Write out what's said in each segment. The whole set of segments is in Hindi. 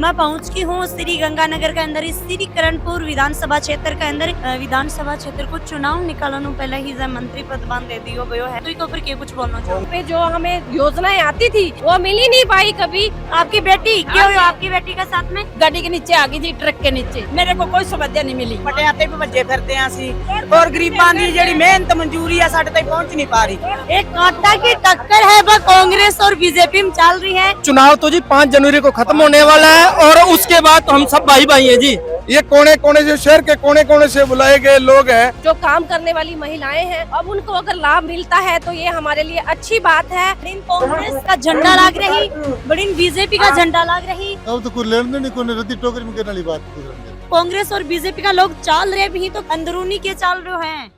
मैं पहुंच की हूँ श्री गंगानगर के अंदर श्री करणपुर विधानसभा क्षेत्र के अंदर विधानसभा क्षेत्र को चुनाव निकालने पहले ही मंत्री पद बांध दे दियो गयो है, तो इसके ऊपर क्या कुछ बोलना चाहूँ। पे जो हमें योजनाएं आती थी वो मिल ही नहीं पाई कभी। आपकी बेटी क्या हुआ? आपकी बेटी का साथ में गाड़ी के नीचे आ गई थी, ट्रक के नीचे। मेरे को कोई सुविधा नहीं मिली। पटियां ते भी भज्जे फिरते हैं असी और गरीबां दी जेड़ी मेहनत मंजूरी है साडे तक पहुंच नहीं पा रही। एक कांटा की टक्कर है वह कांग्रेस और बीजेपी में चल रही है। चुनाव तो जी 5 जनवरी को खत्म होने वाला है और उसके बाद तो हम सब भाई भाई हैं जी। ये कोने कोने से शहर के कोने कोने से बुलाए गए लोग हैं। जो काम करने वाली महिलाएं हैं, अब उनको अगर लाभ मिलता है तो ये हमारे लिए अच्छी बात है। बड़ी कांग्रेस का झंडा लाग रही, बड़ी बीजेपी का झंडा लाग रही। अब तो कोई लेन देन नहीं, कोई रद्दी टोकरी में करने वाली बात नहीं। कांग्रेस और बीजेपी का लोग चाल रहे भी तो अंदरूनी के चाल रहे हैं।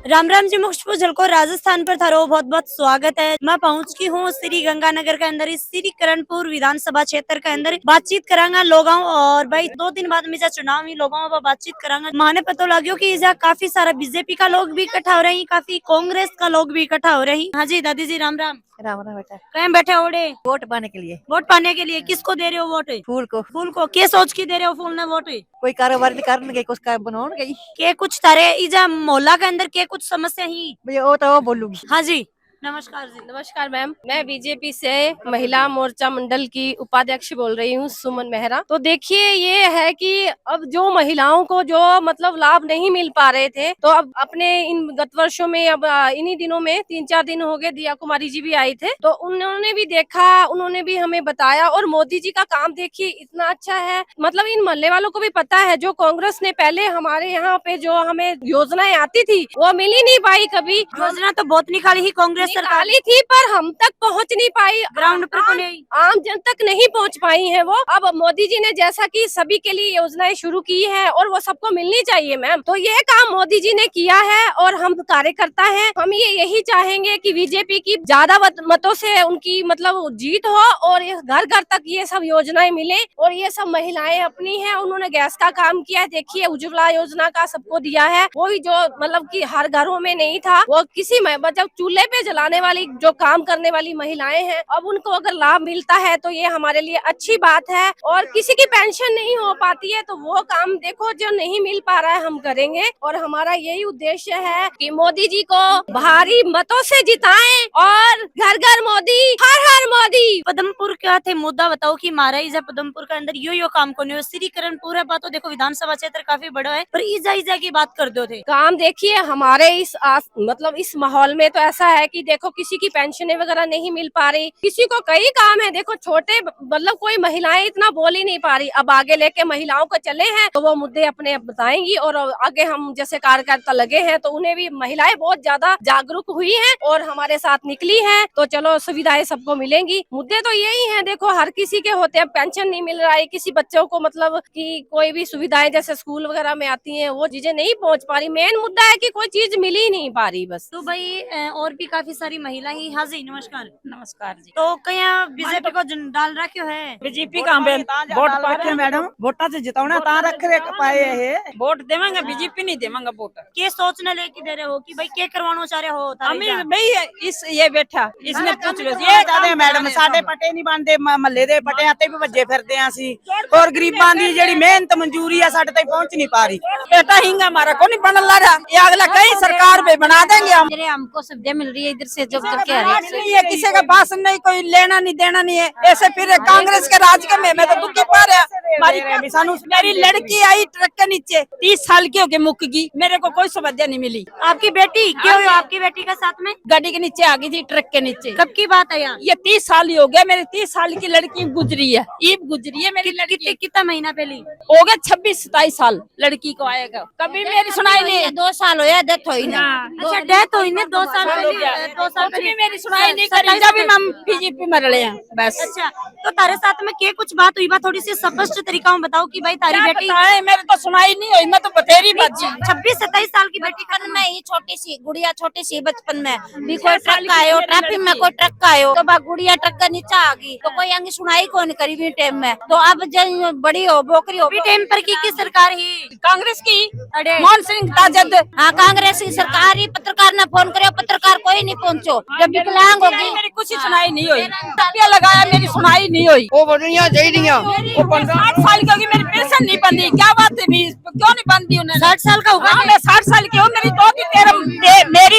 राम राम जी, मुख्तपुर झलको राजस्थान पर थारो बहुत बहुत स्वागत है। मैं पहुंच की हूँ श्री गंगानगर के अंदर श्री करणपुर विधानसभा क्षेत्र के अंदर। बातचीत करांगा लोगों और भाई 2 दिन बाद में चुनाव ही लोगों पर बातचीत करांगा। माने पता लग्यो कि काफी सारा बीजेपी का लोग भी इकट्ठा हो रही, काफी कांग्रेस का लोग भी इकट्ठा हो रही। हाँ जी दादी जी, राम राम। राम राम बेटा। कहीं बैठे ओड़े वोट पाने के लिए। वोट पाने के लिए किसको दे रहे हो वोट? फूल को। फूल को क्या सोच के दे रहे हो फूल ने वोट? कोई कारोबार करने गई, कुछ काम बनाने गई। के कुछ तारे इजा मोहल्ला के अंदर के कुछ समस्या ही भैया वो तो वो बोलूंगी। हाँ जी, नमस्कार जी। नमस्कार मैम, मैं बीजेपी से महिला मोर्चा मंडल की उपाध्यक्ष बोल रही हूँ, सुमन मेहरा। तो देखिए ये है कि अब जो महिलाओं को जो मतलब लाभ नहीं मिल पा रहे थे, तो अब अपने इन गत वर्षों में अब इन्हीं दिनों में 3-4 दिन हो गए, दिया कुमारी जी भी आई थे, तो उन्होंने भी देखा, उन्होंने भी हमें बताया। और मोदी जी का काम देखिए इतना अच्छा है, मतलब इन मोहल्ले वालों को भी पता है। जो कांग्रेस ने पहले हमारे यहाँ पे जो हमें योजनाएं आती थी वो मिल ही नहीं पाई कभी। योजना तो बहुत निकाली ही कांग्रेस सरकार निकाली थी, पर हम तक पहुंच नहीं पाई, ग्राउंड पर को नहीं, आम जन तक नहीं पहुंच पाई है वो। अब मोदी जी ने जैसा कि सभी के लिए योजनाएं शुरू की है और वो सबको मिलनी चाहिए मैम, तो ये काम मोदी जी ने किया है और हम कार्यकर्ता हैं। हम ये यही चाहेंगे कि बीजेपी की ज्यादा मतों से उनकी मतलब जीत हो और घर घर तक ये सब योजनाएं मिले। और ये सब महिलाएं अपनी है, उन्होंने गैस का काम किया है, देखिए उज्ज्वला योजना का सबको दिया है। वो भी जो मतलब कि हर घरों में नहीं था, वो किसी मतलब चूल्हे पे जलाने वाली जो काम करने वाली महिलाएं हैं, अब उनको अगर लाभ मिलता है तो ये हमारे लिए अच्छी बात है। और किसी की पेंशन नहीं हो पाती है तो वो काम देखो जो नहीं मिल पा रहा है हम करेंगे। और हमारा यही उद्देश्य है कि मोदी जी को भारी मतों से जिताएं और घर घर मोदी, हर हर मोदी। पदमपुर क्या थे मुद्दा बताओ कि मारा इजा पदमपुर के अंदर यो काम को नहीं। श्री करणपुर है बात तो देखो विधानसभा क्षेत्र काफी बड़ा है, पर इजा की बात कर दो थे। काम देखिए हमारे इस मतलब इस माहौल में तो ऐसा है कि देखो किसी की पेंशनें वगैरह नहीं मिल पा रही, किसी को कई काम है। देखो छोटे मतलब कोई महिलाएं इतना बोल ही नहीं पा रही। अब आगे लेके महिलाओं को चले हैं तो वो मुद्दे अपने बताएंगी और आगे हम जैसे कार्यकर्ता लगे हैं तो उन्हें भी महिलाएं बहुत ज्यादा जागरूक हुई हैं और हमारे साथ निकली हैं। तो चलो सुविधाएं सबको मिलेंगी। मुद्दे तो यही है, देखो हर किसी के होते हैं, पेंशन नहीं मिल रहा है, किसी बच्चों को मतलब कि कोई भी सुविधाएं जैसे स्कूल वगैरह में आती है वो चीजें नहीं पहुँच पा रही। मेन मुद्दा है कि कोई चीज मिल ही नहीं पा रही बस। तो भाई और भी काफी सारी महिला ही। हाँ जी, नमस्कार। नमस्कार जी। तो कहीं बीजेपी को डाल रखे है? बीजेपी का वोट पाते मैडम, वोटा से जिताना ता रख रे पाए है। वोट देवेंगे, बीजेपी नहीं देवेंगे वोट। के सोचने लेके दे रहे हो कि भाई के करवाना चाह रहे हो? हमें भाई इस ये बैठा इसने पूछ लो ये जादे मैडम साडे पटे नहीं बनदे, महल्ले दे पटियां ते भी भज्जे फिरते हैं असी और गरीबां दी जेड़ी मेहनत मंजूरी है साडे तक पहुंच नहीं पा रही। बेटा हिंगा हमारा को नहीं बनल रहा, ये अगला कहीं सरकार पे बना देंगे हम। हमको सुविधा मिल रही है इधर से, जब तक नहीं है किसी का पास नहीं, कोई लेना नहीं देना नहीं है। ऐसे फिर कांग्रेस के राज के में तो दुखी पा रहा। मेरी लड़की आई ट्रक के नीचे, 30 साल की होके मुक गई, मेरे को कोई सुविधा नहीं मिली। आपकी बेटी क्या हुआ? आपकी बेटी का साथ में गाड़ी के नीचे आ गई थी, ट्रक के नीचे। कब की बात है यार? ये 30 साल ही हो गया, मेरी 30 साल की लड़की गुजरी है, ईब गुजरी है मेरी लड़की। कितना महीना पहले हो गया? 26-27 साल लड़की को आएगा, कभी मेरी सुनाई नहीं। 2 साल हो डेथ हुई ना। अच्छा डेथ हुई ना 2 साल पहले। 2 साल कभी मेरी सुनाई नहीं करी, जब भी हम बीजेपी में रहे हैं बस। अच्छा तो तारे साथ में के कुछ बात हुई? बात थोड़ी सी स्पष्ट तरीका में बताओ कि भाई तारी बेटी। मेरे तो सुनाई नहीं हुई, मैं तो बतेरी बच्ची 26-27 साल की बेटी बचपन में ही छोटी सी गुड़िया, छोटी सी बचपन में भी कोई ट्रक आयो, ट्रैफिक में कोई ट्रक आयो तो गुड़िया ट्रक का नीचे आ गई, तो कोई आगे सुनाई कौन करी भी टाइम में। तो अब जब बड़ी हो बोकरी हो टाइम पर की सरकार ही कांग्रेस की मोहन सिंह ताजद। हाँ कांग्रेस की सरकार ही। पत्रकार ने फोन करे, पत्रकार कोई नहीं पहुंचो। जब विकलांग होगी मेरी कुछ ही सुनाई नहीं हुई, टप्पिया लगाया मेरी सुनाई नहीं हुई। वो बढ़िया चाहिए। वो 60 साल की होगी, मेरी पेंशन नहीं बनती। क्या बात है, क्यों नहीं बनती उन्हें? 60 साल का होगा। हाँ, मैं 60 साल की हूँ। मेरी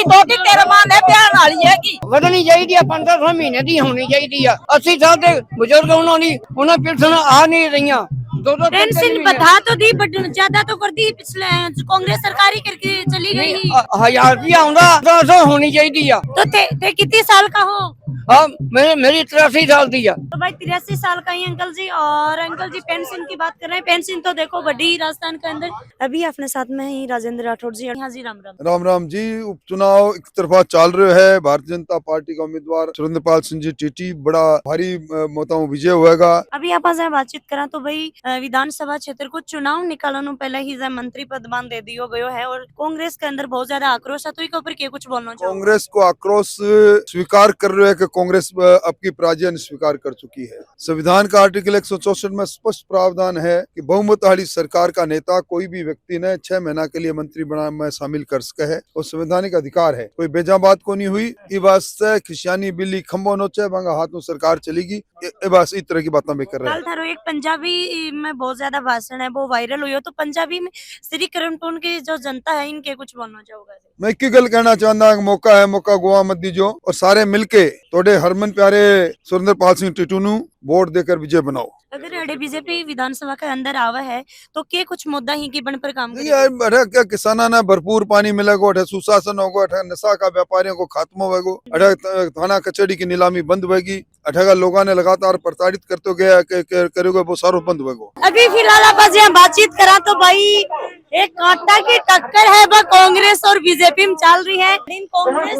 दो की तेरह मान है, प्यार वाली है की ਵਧਣੀ ਚਾਹੀਦੀ ਆ 1500 ਮਹੀਨੇ ਦੀ ਹੋਣੀ ਚਾਹੀਦੀ ਆ 80 ਸਾਲ ਦੇ ਬਜ਼ੁਰਗ ਉਹਨਾਂ ਪਿਲਸਨ ਆ ਨਹੀਂ ਰਹੀਆਂ पेंशन बढ़ा तो दी बट ज्यादा तो कर दी पिछले कांग्रेस सरकार ही करके चली गई। 1000 रुपया आਉਂਦਾ 1500 ਹੋਣੀ ਚਾਹੀਦੀ ਆ। तो थे कितने साल का हो? हाँ मेरी 83 साल दी है। तो भाई 83 साल का ही अंकल जी। और अंकल जी पेंशन की बात कर रहे हैं, पेंशन तो देखो बड़ी राजस्थान के अंदर। अभी अपने साथ में ही राजेंद्र राठौड़ जी। हाँ जी, राम राम। राम राम जी। उपचुनाव एक तरफा चल रहे है। भारतीय जनता पार्टी का उम्मीदवार सुरेंद्रपाल सिंह जी टीटी बड़ा भारी मतों विजय होएगा। अभी आप बातचीत करा तो भाई विधानसभा क्षेत्र को चुनाव निकालने पहले ही मंत्री पदभार दे दियो गयो है और कांग्रेस के अंदर बहुत ज्यादा आक्रोश है। तो इसके ऊपर क्या कुछ बोलना चाहोगे? कांग्रेस को आक्रोश स्वीकार कर रहे हैं कि कांग्रेस अपनी पराजय स्वीकार कर चुकी है। संविधान का आर्टिकल 164 में स्पष्ट प्रावधान है कि बहुमत वाली सरकार का नेता कोई भी व्यक्ति ने 6 महीना के लिए मंत्री बना में शामिल कर सके है और संवैधानिक अधिकार है। कोई बेजा बात को नहीं हुई। ये वास्ते खिसियानी बिल्ली खम्बो नोचे बांगा हाथ में सरकार चलेगी। बस इस तरह की बातें भी कर रहे हैं। थारो एक पंजाबी में बहुत ज्यादा भाषण है, वो वायरल हुई हो। तो पंजाबी में श्री करणपुर की जो जनता है इनके कुछ बोलना चाहोगे? मैं एक गल कहना चाहता हूं, मौका है, मौका गोवा मत दीजो और सारे मिलके थोड़े हरमन प्यारे सुरेंद्रपाल सिंह टीटू नु वोट देकर विजय बनाओ। अगर अड़े बीजेपी विधानसभा के अंदर आवा है तो के कुछ मुद्दा ही की बन पर काम अरे क्या किसाना ने भरपूर पानी मिलेगा, अठे सुशासन होगा, अठे नशा का व्यापारियों को खात्मा होगा, अठे थाना कचहरी की नीलामी बंद होगी, अठे लोगों ने लगातार प्रताड़ित करते गया करोगे वो सारो बंद होगा। अभी फिलहाल आप यहाँ बातचीत करा तो भाई एक कांटा की टक्कर है वह कांग्रेस और बीजेपी में चल रही है। कांग्रेस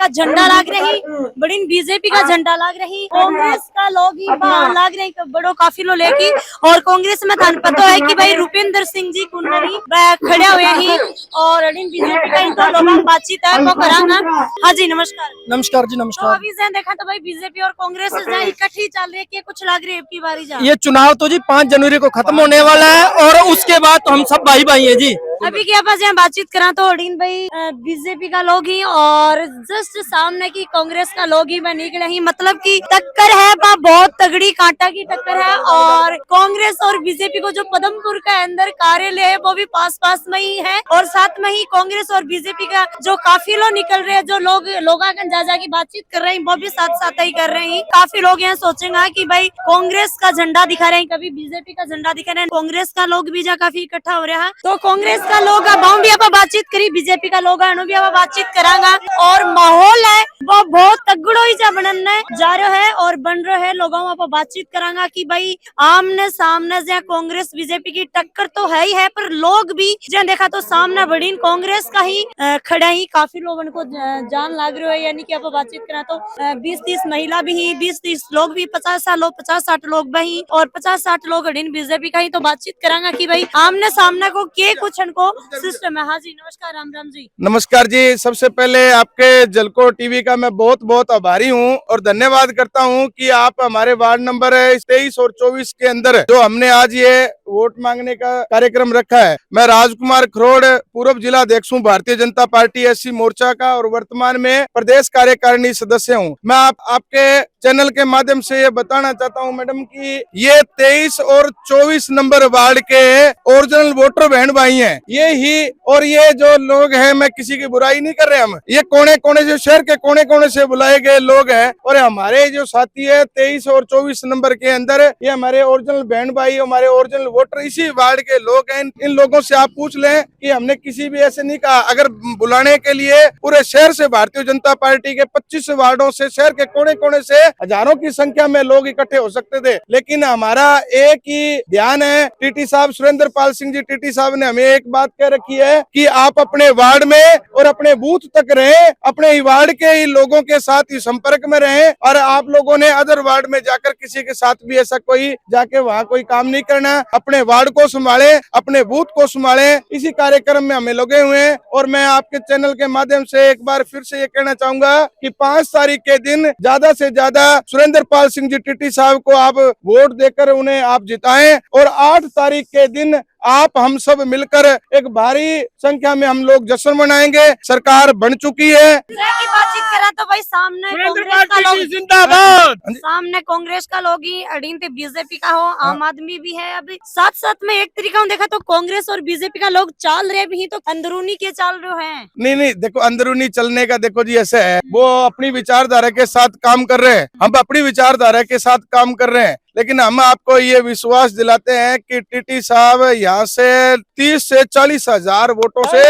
का झंडा लाग रही, बड़ी बीजेपी का झंडा लाग रही। कांग्रेस का लोग ही लाग रहे बड़ो काफिलो लेके और कांग्रेस में थान पता है कि भाई रुपेंद्र सिंह जी कुंडरी खड़े हुए ही और बीजेपी का तो लोगों बातचीत है वो करांगा। हाँ जी नमस्कार। नमस्कार जी तो नमस्कार। अभी से देखा तो भाई बीजेपी और कांग्रेस इकट्ठी चल रही है कि कुछ लग रही है आपकी बारी जा? ये चुनाव तो जी 5 जनवरी को खत्म होने वाला है और उसके बाद तो हम सब भाई भाई हैं जी। अभी क्या पास यहाँ बातचीत करा तो अड़ीन भाई बीजेपी का लोग ही और जस्ट सामने की कांग्रेस का लोग ही में निकले ही, मतलब की टक्कर है बहुत तगड़ी कांटा की टक्कर है। और कांग्रेस और बीजेपी को जो पदमपुर के अंदर कार्यालय है वो भी पास पास में ही है और साथ में ही कांग्रेस और बीजेपी का जो काफिलो निकल रहे हैं, जो लोग जा की बातचीत कर रहे हैं वो भी साथ साथ ही कर रहे हैं। काफी लोग यहाँ सोचेंगे कि भाई कांग्रेस का झंडा दिखा रहे हैं, कभी बीजेपी का झंडा दिखा रहे हैं, कांग्रेस का लोग भी जा काफी इकट्ठा हो रहा है। तो कांग्रेस का लोग भी आप बातचीत करी, बीजेपी का लोग भी आप बातचीत करांगा और माहौल है वो बहुत तगड़ो ही बनने जा रहा है और बन रहा है। लोगों आप बातचीत करांगा कि भाई आमने सामने जहाँ कांग्रेस बीजेपी की टक्कर तो है ही है, पर लोग भी जहाँ देखा तो सामने बड़ी कांग्रेस का ही खड़ा ही काफी लोगों को जान लग रहा है। यानी कि आप बातचीत करा तो 20-30 महिला भी ही, 20-30 लोग भी, 50-60 लोग भी और 50-60 लोग बीजेपी का ही। तो बातचीत करांगा कि भाई आमने सामने को के कुछ को सिस्टम है। हाँ जी नमस्कार। राम राम जी। नमस्कार जी। सबसे पहले आपके जलको टीवी का मैं बहुत बहुत आभारी हूँ और धन्यवाद करता हूँ कि आप हमारे वार्ड नंबर 23 और 24 के अंदर जो हमने आज ये वोट मांगने का कार्यक्रम रखा है। मैं राजकुमार खरोड़, पूर्व जिला अध्यक्ष हूँ भारतीय जनता पार्टी एससी मोर्चा का और वर्तमान में प्रदेश कार्यकारिणी सदस्य हूँ। मैं आपके चैनल के माध्यम से ये बताना चाहता हूँ मैडम कि ये 23 और 24 नंबर वार्ड के ओरिजिनल वोटर बहन भाई हैं ये ही। और ये जो लोग हैं, मैं किसी की बुराई नहीं कर रहे, हम ये कोने कोने से, शहर के कोने कोने से बुलाए गए लोग हैं और हमारे जो साथी है 23 और 24 नंबर के अंदर ये हमारे ओरिजिनल बहन भाई, हमारे ओरिजिनल वोटर इसी वार्ड के लोग हैं। इन लोगों से आप पूछ लें कि हमने किसी भी ऐसे नहीं कहा। अगर बुलाने के लिए पूरे शहर से भारतीय जनता पार्टी के 25 वार्डों से, शहर के कोने कोने से हजारों की संख्या में लोग इकट्ठे हो सकते थे, लेकिन हमारा एक ही ध्यान है। टीटी साहब सुरेंद्रपाल सिंह जी टीटी साहब ने हमें एक बात कह रखी है कि आप अपने वार्ड में और अपने बूथ तक रहें, अपने ही वार्ड के ही लोगों के साथ ही संपर्क में रहें और आप लोगों ने अदर वार्ड में जाकर किसी के साथ भी ऐसा कोई जाके वहाँ कोई काम नहीं करना। अपने वार्ड को संभाले, अपने बूथ को संभाले। इसी कार्यक्रम में हमें लगे हुए हैं और मैं आपके चैनल के माध्यम से एक बार फिर से ये कहना चाहूंगा कि 5 तारीख के दिन ज्यादा से ज्यादा सुरेंद्रपाल सिंह जी टीटी साहब को आप वोट देकर उन्हें आप जिताएं और 8 तारीख के दिन आप हम सब मिलकर एक भारी संख्या में हम लोग जश्न मनाएंगे। सरकार बन चुकी है। की बातचीत करा तो भाई सामने कांग्रेस का लोग, सामने कांग्रेस का लोग ही अड़ीन थे, बीजेपी का हो, आम आदमी भी है। अभी साथ साथ में एक तरीका देखा तो कांग्रेस और बीजेपी का लोग चाल रहे भी तो अंदरूनी के चाल रहे हैं। नहीं, देखो अंदरूनी चलने का देखो जी ऐसे है, वो अपनी विचारधारा के साथ काम कर रहे हैं, हम अपनी विचारधारा के साथ काम कर रहे हैं। लेकिन हम आपको ये विश्वास दिलाते हैं कि टीटी साहब यहाँ से 30 से 40 हजार वोटों से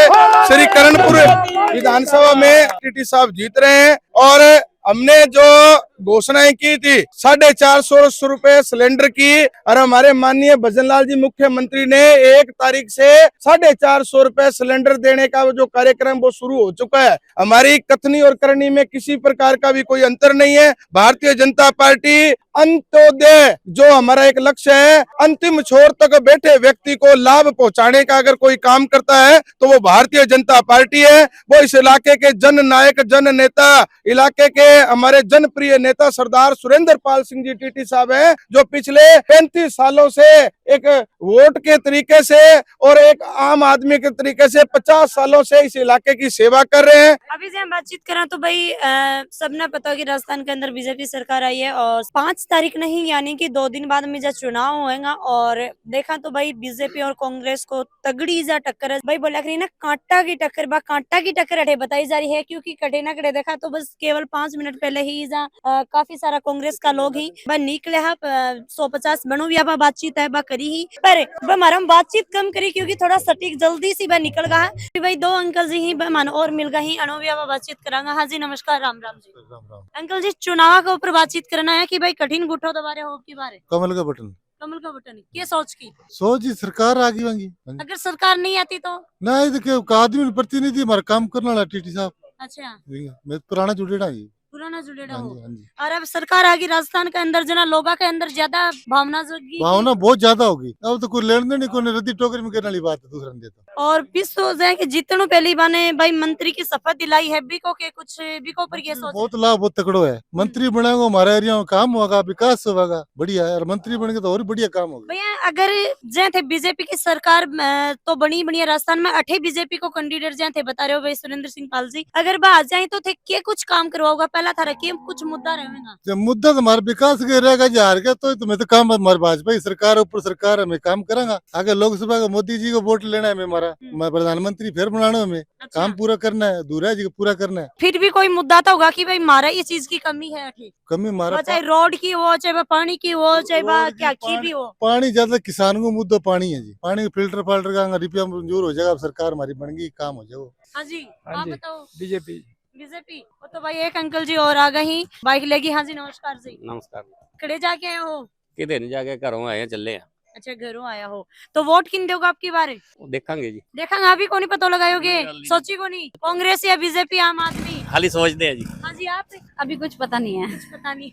श्री करणपुर विधानसभा में टीटी साहब जीत रहे हैं। और हमने जो घोषणाएं की थी 450 रुपए सिलेंडर की, और हमारे माननीय भजनलाल जी मुख्यमंत्री ने 1 तारीख से 450 रुपए सिलेंडर देने का जो कार्यक्रम वो शुरू हो चुका है। हमारी कथनी और करनी में किसी प्रकार का भी कोई अंतर नहीं है। भारतीय जनता पार्टी अंत्योदय जो हमारा एक लक्ष्य है, अंतिम छोर तक बैठे व्यक्ति को लाभ पहुंचाने का अगर कोई काम करता है तो वो भारतीय जनता पार्टी है। वो इस इलाके के जन नायक, जन नेता, इलाके के हमारे जनप्रिय नेता सरदार सुरेंद्र पाल सिंह जी टीटी साहब हैं, जो पिछले 35 सालों से एक वोट के तरीके से और एक आम आदमी के तरीके से 50 सालों से इस इलाके की सेवा कर रहे हैं। अभी से हम बातचीत करें तो भाई सबने पता है कि राजस्थान के अंदर बीजेपी सरकार आई है और 5 तारीख नहीं यानी कि 2 दिन बाद में जब चुनाव होएगा और देखा तो भाई बीजेपी और कांग्रेस को तगड़ी जा टक्कर है। भाई बोला करी ना कांटा की टक्कर, कांटा की टक्कर अठे बताई जा रही है, क्योंकि कटे ना कटे देखा तो बस केवल 5 मिनट पहले ही काफी सारा कांग्रेस का लोग ही निकले 150 बनू भी बातचीत है करी ही, पर हमारा बातचीत कम करी क्योंकि थोड़ा सटीक जल्दी सी निकल गया है। भाई 2 अंकल जी ही मन और मिल गए ही अनु भी बातचीत करांगा। हाँ जी नमस्कार, राम राम जी। अंकल जी चुनाव के ऊपर बातचीत करना है कि भाई कठिन गुठो दबारे हो की बारे कमल का बटन ये सोच की सोच ही सरकार आ गई होंगी। अगर सरकार नहीं आती तो नहीं देखिए आदमी प्रतिनिधि हमारा काम करने वाला टीटी साहब। अच्छा मैं पुराना जुड़ेड़ा ही पुराना जुड़ेड़ा हो। हाँ जी। और अब सरकार आ गई राजस्थान के अंदर, जना लोगों के अंदर ज्यादा भावना जगी, भावना बहुत ज्यादा होगी। अब तो कोई लेन देन नहीं, कोई रद्दी टोकरी में करने वाली बात है दूसरा देता। और भी सोच है कि जितनों पहली बाने भाई मंत्री की शपथ दिलाई है बिको के कुछ बिको पर ये सोच बहुत लाभ, बहुत तकड़ो है। मंत्री बनाएगा हमारे एरिया में काम होगा, विकास होगा, बढ़िया है। और मंत्री बनेंगे तो और बढ़िया काम होगा। भैया अगर जै थे बीजेपी की सरकार तो बनी बढ़िया राजस्थान में 8 बीजेपी को कैंडिडेट जै थे बता रहे हो भाई सुरेंद्र सिंह पाल जी, अगर वह आ जाए तो थे क्या कुछ काम करवाओगा? पहला था रखिए कुछ मुद्दा रहेगा। जब मुद्दा तो हमारे विकास के रहेगा, जो हार गया तो मैं तो काम हमारे भाजपा सरकार ऊपर सरकार है, मैं काम करेंगा। आगे लोकसभा का मोदी जी को वोट लेना है, हमारा मैं प्रधानमंत्री फिर बनाना है, अच्छा। काम पूरा करना है, दूरा जी को पूरा करना है। फिर भी कोई मुद्दा तो होगा कि भाई हमारा ये चीज की कमी है, कमी हमारा चाहे रोड की हो, चाहे पानी की हो, चाहे क्या की भी हो। पानी ज्यादा किसान को मुद्दा पानी है जी। पानी फिल्टर फाल्टर का रुपया मंजूर हो जाएगा, सरकार हमारी बन गई, काम हो जाएगा। हाँ जी आप बताओ। बीजेपी वो तो भाई एक अंकल जी और आ गए ही बाइक लेगी। हाँ जी नमस्कार जी। नमस्कार। खड़े जाके आए हो? किधर नहीं जाके घरों आए चले हैं। अच्छा घरों आया हो तो वोट किन दोगे आपकी बारे? देखेंगे जी, देखेंगे। अभी को नहीं पता लगाओगे, सोची को नहीं, कांग्रेस या बीजेपी आम आदमी? खाली सोचते हैं जी। हाँ जी आप? अभी कुछ पता नहीं है। कुछ पता नहीं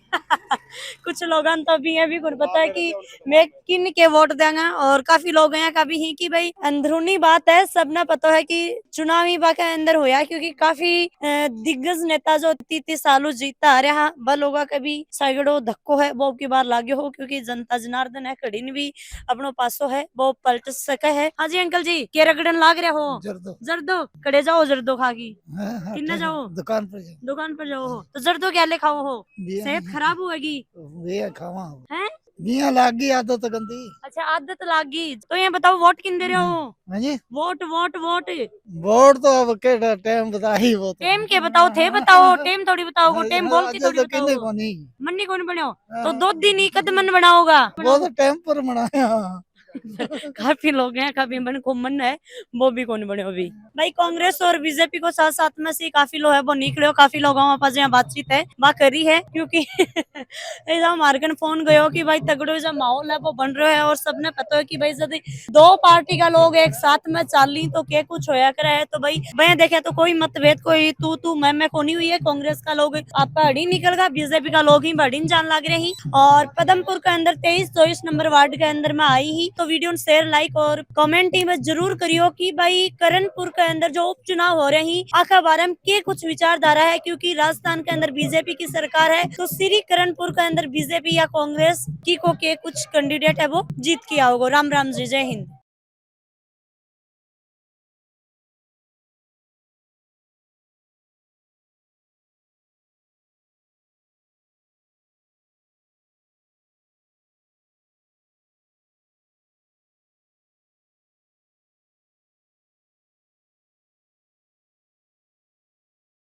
कुछ लोग तो अभी है भी कुछ पता है कि मैं किन के वोट देंगा, और काफी लोग हैं कभी ही कि भाई अंदरूनी बात है, सबने पता है कि चुनावी बाका अंदर होया, क्योंकि काफी दिग्गज नेता जो 30 सालों जीता आ रहा वह लोग कभी सगड़ो धक्को है वो की बार लागे हो, क्योंकि जनता जनार्दन है कड़ी भी अपनो पासो है वो पलट सके है। हाँ जी अंकल जी के रगड़न लाग रहे हो? जर्दो कड़े जाओ, जर्दो खागी किन्ना जाओ, दुकान पर जाओ हो तो जर्दो क्या ले खाओ हो? सेहत खराब होगी है? लागी आदत गंदी। अच्छा आदत लागी तो ये बताओ वोट किन दे रहे हो? वोट वोट वोट वोट तो अब के टाइम बता ही वो टेम के बताओ थे, बताओ टेम थोड़ी बताओ, टेम बोल के थोड़ी बताओ। मन्नी कौन बनाओ तो 2 दिन ही कद मन बनाओगा? वो तो टेम पर बनाया। काफी लोग हैं कभी मन को मन है वो भी कौन बने अभी। भाई कांग्रेस और बीजेपी को साथ साथ में से काफी लोग है वो निकले हो, काफी लोगों पास यहाँ बातचीत है बात करी है, क्योंकि मार्गन फोन गयो कि भाई तगड़ो जो माहौल है वो बन रहा है, और सबने पता है कि भाई यदि 2 पार्टी का लोग एक साथ में चाली तो क्या कुछ होया करे है। तो भाई भैया देखे तो कोई मतभेद, कोई तू मैं को नहीं हुई है। कांग्रेस का लोग आपका अड़ी निकल गया, बीजेपी का लोग ही बड़ी जान लग रहे ही, और पदमपुर के अंदर 23-24 नंबर वार्ड के अंदर में आई ही। तो वीडियो शेयर लाइक और कमेंट में जरूर करियो कि भाई करणपुर के अंदर जो उपचुनाव हो रहे हैं आखिर बारे में के कुछ विचारधारा है, क्योंकि राजस्थान के अंदर बीजेपी की सरकार है तो श्री करणपुर के अंदर बीजेपी या कांग्रेस की को के कुछ कैंडिडेट है वो जीत किया होगा। राम राम जी, जय हिंद।